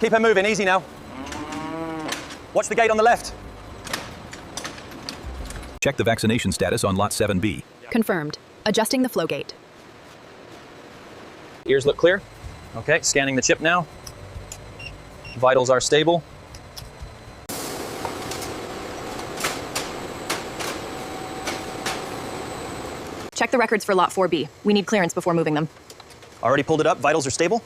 Keep her moving, easy now. Watch the gate on the left. Check the vaccination status on Lot 7B. Confirmed. Adjusting the flow gate. Ears look clear. Okay, scanning the chip now. Vitals are stable. Check the records for Lot 4B. We need clearance before moving them. Already pulled it up, vitals are stable.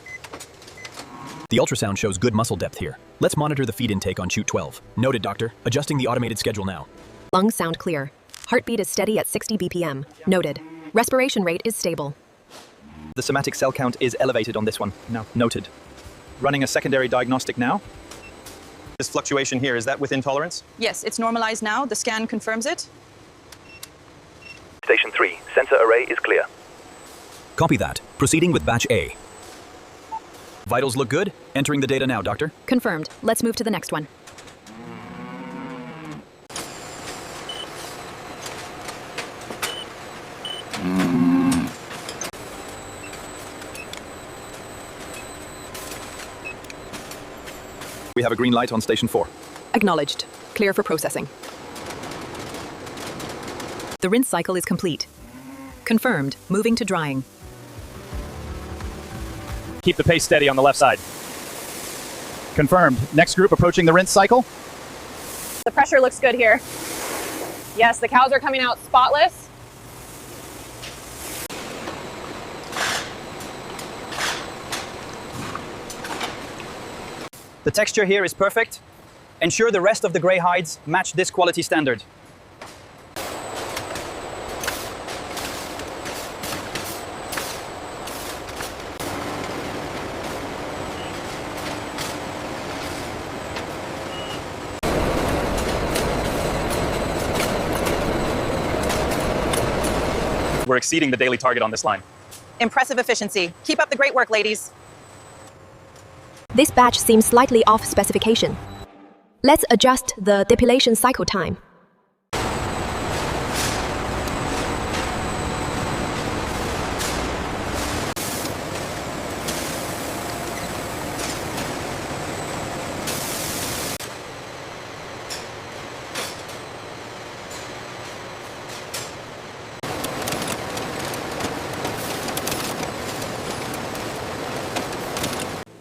The ultrasound shows good muscle depth here. Let's monitor the feed intake on chute 12. Noted, doctor. Adjusting the automated schedule now. Lungs sound clear. Heartbeat is steady at 60 BPM. Noted. Respiration rate is stable. The somatic cell count is elevated on this one. No. Noted. Running a secondary diagnostic now. This fluctuation here, is that within tolerance? Yes, it's normalized now. The scan confirms it. Station 3, sensor array is clear. Copy that. Proceeding with batch A. Vitals look good. Entering the data now, doctor. Confirmed. Let's move to the next one. We have a green light on station 4. Acknowledged. Clear for processing. The rinse cycle is complete. Confirmed. Moving to drying. Keep the pace steady on the left side. Confirmed. Next group approaching the rinse cycle. The pressure looks good here. Yes, the cows are coming out spotless. The texture here is perfect. Ensure the rest of the gray hides match this quality standard. We're exceeding the daily target on this line. Impressive efficiency. Keep up the great work, ladies. This batch seems slightly off specification. Let's adjust the depilation cycle time.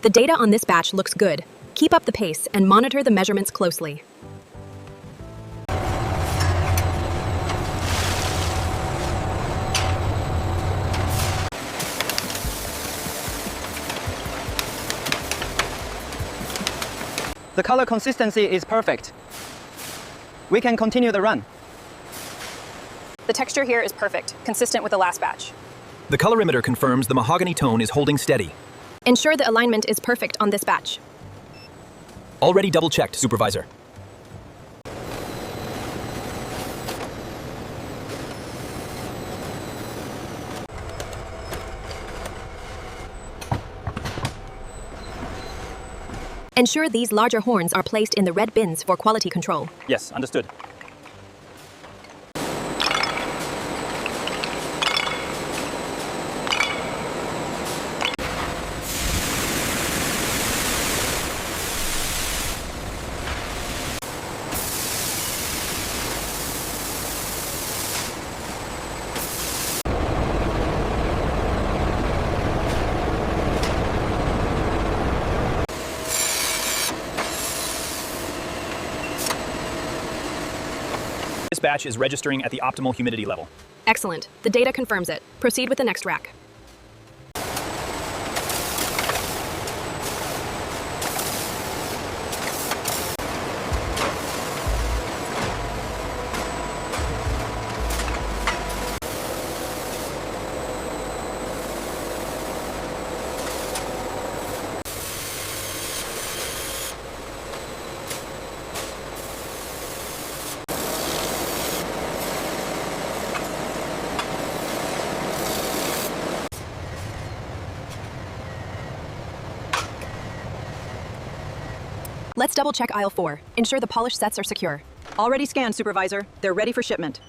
The data on this batch looks good. Keep up the pace and monitor the measurements closely. The color consistency is perfect. We can continue the run. The texture here is perfect, consistent with the last batch. The colorimeter confirms the mahogany tone is holding steady. Ensure the alignment is perfect on this batch. Already double-checked, Supervisor. Ensure these larger horns are placed in the red bins for quality control. Yes, understood. This batch is registering at the optimal humidity level. Excellent. The data confirms it. Proceed with the next rack. Let's double-check aisle 4. Ensure the polish sets are secure. Already scanned, Supervisor. They're ready for shipment.